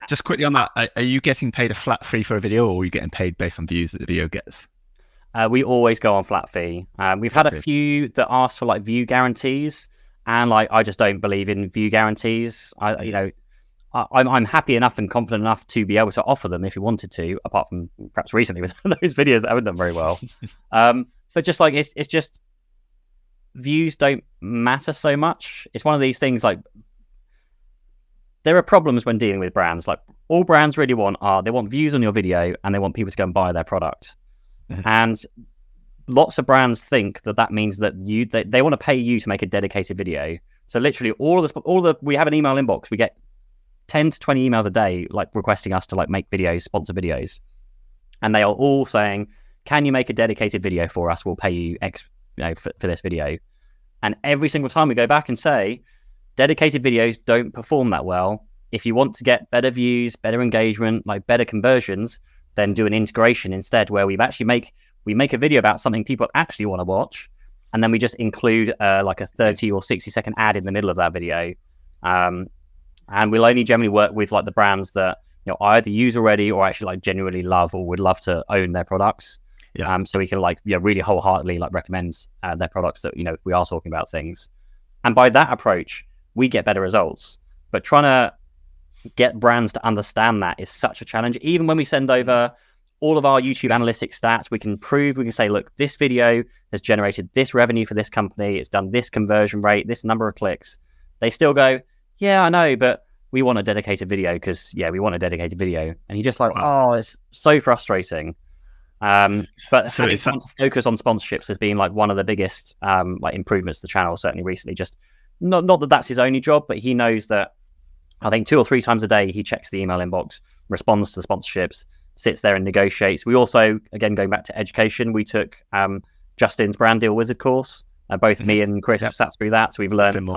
Just quickly on that, are you getting paid a flat fee for a video, or are you getting paid based on views that the video gets? We always go on flat fee. We've had a few that ask for like view guarantees, and like I just don't believe in view guarantees. I'm happy enough and confident enough to be able to offer them if you wanted to, apart from perhaps recently with those videos that haven't done very well. But just like it's just views don't matter so much. It's one of these things like there are problems when dealing with brands. Like all brands really want they want views on your video and they want people to go and buy their product. And lots of brands think that means that they want to pay you to make a dedicated video. So literally we have an email inbox. We get 10 to 20 emails a day, like requesting us to like make videos, sponsor videos. And they are all saying, can you make a dedicated video for us? We'll pay you X, for this video. And every single time we go back and say, dedicated videos don't perform that well. If you want to get better views, better engagement, like better conversions, then do an integration instead, where we make a video about something people actually want to watch, and then we just include like a 30 or 60-second ad in the middle of that video. And we'll only generally work with like the brands that either use already or actually like genuinely love or would love to own their products. Yeah. So we can like really wholeheartedly like recommend their products that if we are talking about things. And by that approach, we get better results. But trying to get brands to understand that is such a challenge. Even when we send over all of our YouTube analytics stats, we can say, look, this video has generated this revenue for this company. It's done this conversion rate, this number of clicks. They still go, yeah, I know, but we want a dedicated video because, we want a dedicated video. And you're just like, wow. Oh, it's so frustrating. But so it's to focus on sponsorships has been like one of the biggest like improvements to the channel, certainly recently. Just not that that's his only job, but he knows that I think 2 or 3 times a day he checks the email inbox, responds to the sponsorships, sits there and negotiates. We also, again, going back to education, we took Justin's Brand Deal Wizard course. Both me and Chris have sat through that, so we've learned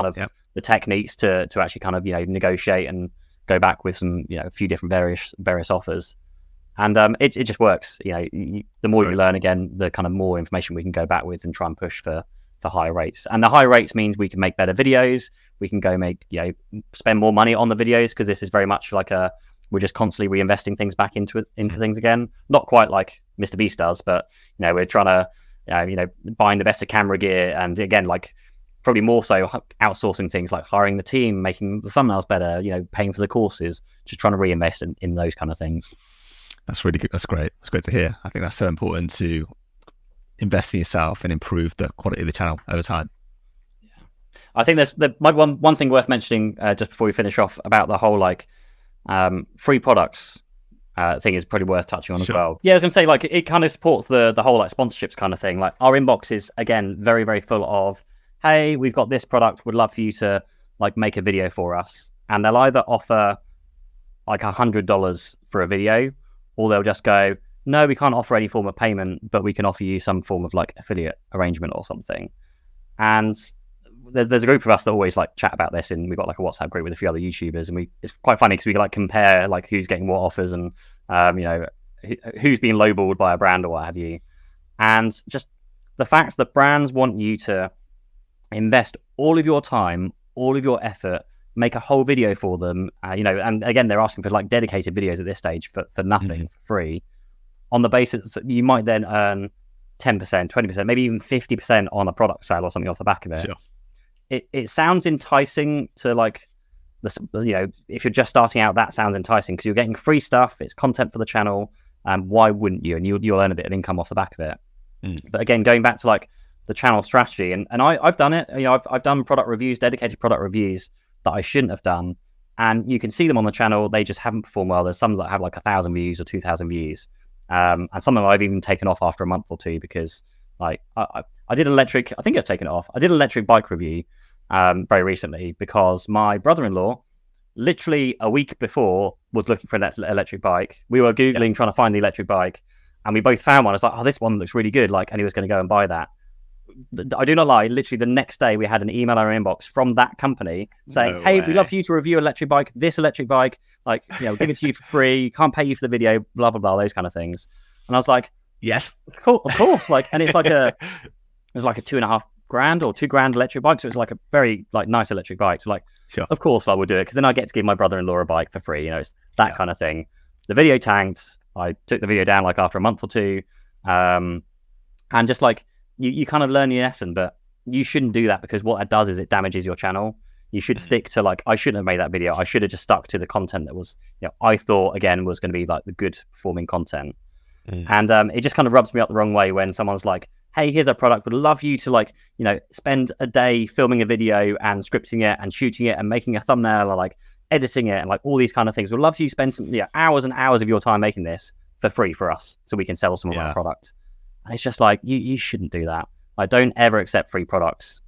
the techniques to actually kind of negotiate and go back with some a few different various offers. And it just works. The more you learn, again, the kind of more information we can go back with and try and push for higher rates. And the higher rates means we can make better videos. We can go make spend more money on the videos, because this is very much like we're just constantly reinvesting things back into things again. Not quite like Mr. Beast does, but we're trying to buying the best of camera gear, and again, like probably more so outsourcing things like hiring the team, making the thumbnails better, paying for the courses, just trying to reinvest in those kind of things. That's really good. That's great. That's great to hear. I think that's so important to invest in yourself and improve the quality of the channel over time. Yeah. I think there's one thing worth mentioning just before we finish off about the whole like free products thing is probably worth touching on as well. Yeah, I was going to say, like, it kind of supports the whole like sponsorships kind of thing. Like our inbox is, again, very, very full of, hey, we've got this product, would love for you to like make a video for us. And they'll either offer like $100 for a video, or they'll just go, no, we can't offer any form of payment, but we can offer you some form of like affiliate arrangement or something. And there's a group of us that always like chat about this, and we've got like a WhatsApp group with a few other YouTubers, and it's quite funny because we can like compare like who's getting what offers and who's being lowballed by a brand or what have you. And just the fact that brands want you to invest all of your time, all of your effort, make a whole video for them, and again, they're asking for like dedicated videos at this stage for nothing, for free, on the basis that you might then earn 10%, 20%, maybe even 50% on a product sale or something off the back of it. Sure. It sounds enticing to like, if you're just starting out, that sounds enticing because you're getting free stuff, it's content for the channel, and why wouldn't you? And you'll earn a bit of income off the back of it. But again, going back to like the channel strategy, and I've done it, I've done product reviews, dedicated product reviews that I shouldn't have done, and you can see them on the channel, they just haven't performed well. There's some that have like 1,000 views or 2,000 views, and some of them I've even taken off after a month or two because like I did electric, I think I've taken it off. I did an electric bike review very recently because my brother-in-law literally a week before was looking for an electric bike. We were Googling trying to find the electric bike, and we both found one. I was like, oh, this one looks really good, like, and he was going to go and buy that. I do not lie, literally the next day we had an email in our inbox from that company saying, we'd love for you to review this electric bike, like, give it to you for free, can't pay you for the video, blah blah blah, those kind of things. And I was like, yes, cool, of course. Like, and it's like it's like a $2,500 or $2,000 electric bike, so it's like a very like nice electric bike. So like, Sure. Of course I would do it, because then I get to give my brother-in-law a bike for free. It's that kind of thing. The video tanked. I took the video down like after a month or two. And just like you kind of learn your lesson, but you shouldn't do that, because what it does is it damages your channel. You should stick to like, I shouldn't have made that video. I should have just stuck to the content that was, I thought again was going to be like the good performing content. And it just kind of rubs me up the wrong way when someone's like, hey, here's a product, would love you to like, spend a day filming a video and scripting it and shooting it and making a thumbnail or like editing it and like all these kind of things. We'd love you to spend some hours and hours of your time making this for free for us so we can sell some of our product. And it's just like, you shouldn't do that. Like, don't ever accept free products.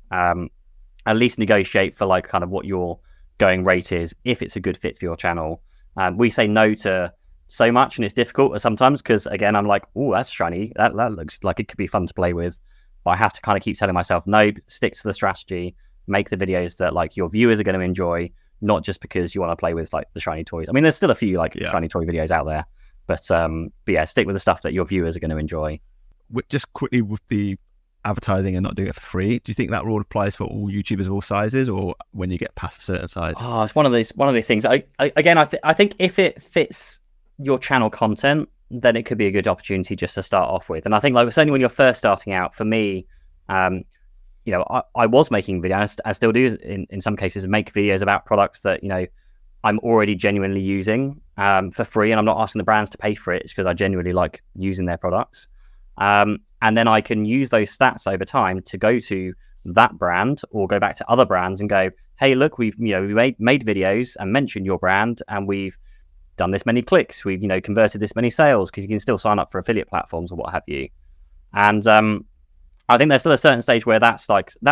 At least negotiate for like kind of what your going rate is if it's a good fit for your channel. We say no to so much, and it's difficult sometimes because again I'm like, oh, that's shiny, that looks like it could be fun to play with, but I have to kind of keep telling myself no, stick to the strategy, make the videos that like your viewers are going to enjoy, not just because you want to play with like the shiny toys. I mean, there's still a few like shiny toy videos out there, but yeah, stick with the stuff that your viewers are going to enjoy. Just quickly with the advertising and not doing it for free, do you think that rule applies for all YouTubers of all sizes, or when you get past a certain size? Oh, it's one of these things. I think if it fits your channel content, then it could be a good opportunity just to start off with. And I think like certainly when you're first starting out, for me, I was making videos, I still do in some cases, make videos about products that I'm already genuinely using for free, and I'm not asking the brands to pay for it. It's because I genuinely like using their products. And then I can use those stats over time to go to that brand or go back to other brands and go, hey, look, we've we made videos and mentioned your brand, and we've done this many clicks. We've converted this many sales, because you can still sign up for affiliate platforms or what have you. And I think there's still a certain stage where that's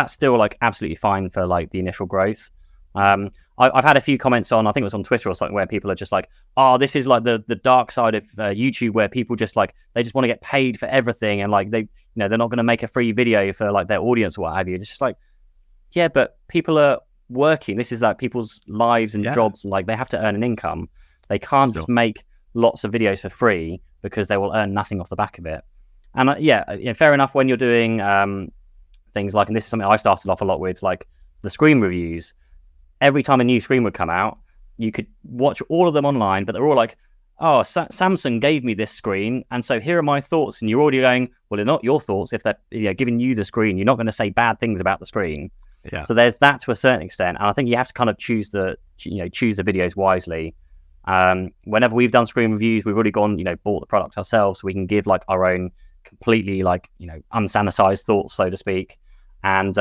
still like absolutely fine for like the initial growth. I've had a few comments on, I think it was on Twitter or something, where people are just like, oh, this is like the dark side of YouTube, where people just like, they just want to get paid for everything, and like they're not going to make a free video for like their audience or what have you. It's just like, yeah, but people are working. This is like people's lives and jobs, and like they have to earn an income. They can't just make lots of videos for free, because they will earn nothing off the back of it. And fair enough when you're doing things like, and this is something I started off a lot with, like the screen reviews. Every time a new screen would come out, you could watch all of them online, but they're all like, oh, Samsung gave me this screen, and so here are my thoughts. And you're already going, well, they're not your thoughts. If they're giving you the screen, you're not going to say bad things about the screen. Yeah. So there's that to a certain extent. And I think you have to kind of choose the videos wisely. Whenever we've done screen reviews, we've already gone, bought the product ourselves, so we can give like our own completely like, unsanitized thoughts, so to speak. And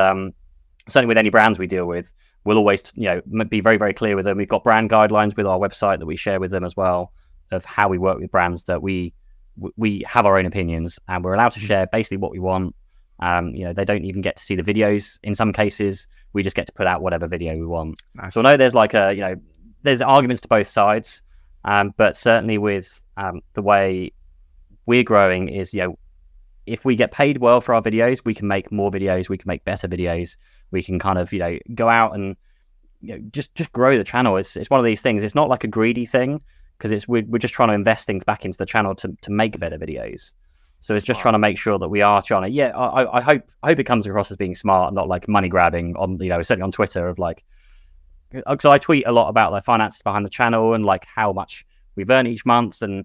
certainly with any brands we deal with, we'll always, be very, very clear with them. We've got brand guidelines with our website that we share with them as well, of how we work with brands, that we have our own opinions, and we're allowed to share basically what we want. They don't even get to see the videos in some cases. We just get to put out whatever video we want. Nice. So I know there's like there's arguments to both sides, but certainly with the way we're growing is, if we get paid well for our videos, we can make more videos, we can make better videos, we can kind of go out and just grow the channel. It's one of these things. It's not like a greedy thing, because we're just trying to invest things back into the channel to make better videos. So it's just trying to make sure that we are trying to I hope it comes across as being smart, not like money grabbing on certainly on Twitter, of like, because I tweet a lot about the finances behind the channel and like how much we've earned each month, and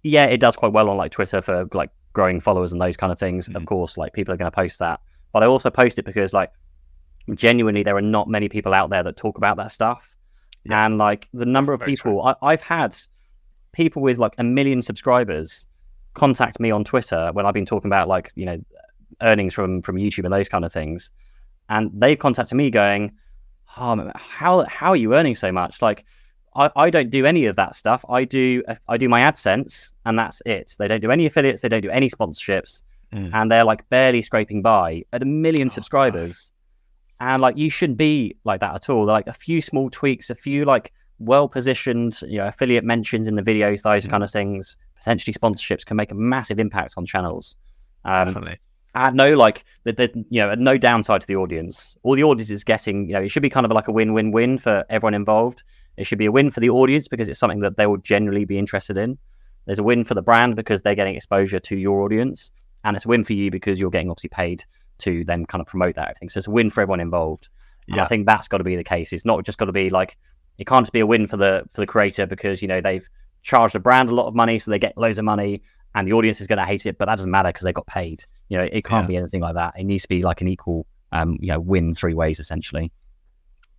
it does quite well on like Twitter for like growing followers and those kind of things. Of course, like people are going to post that, but I also post it because like genuinely there are not many people out there that talk about that stuff. And like the number of people I've had people with like 1 million subscribers contact me on Twitter when I've been talking about like earnings from YouTube and those kind of things, and they've contacted me going, oh, how are you earning so much? Like I don't do any of that stuff. I do my AdSense, and that's it. They don't do any affiliates, they don't do any sponsorships, and they're like barely scraping by at 1 million subscribers. And like, you shouldn't be like that at all. They're like a few small tweaks, a few like well-positioned, affiliate mentions in the videos, those kind of things, potentially sponsorships, can make a massive impact on channels. Definitely. At no like, there's no downside to the audience. All the audience is getting, it should be kind of like a win-win-win for everyone involved. It should be a win for the audience because it's something that they will generally be interested in. There's a win for the brand because they're getting exposure to your audience, and it's a win for you because you're getting obviously paid to then kind of promote that thing. So it's a win for everyone involved. And I think that's got to be the case. It's not just got to be like, it can't just be a win for the creator because, you know, they've charged the brand a lot of money, so they get loads of money, and the audience is going to hate it, but that doesn't matter because they got paid. You know, it can't be anything like that. It needs to be like an equal, you know, win 3 ways essentially.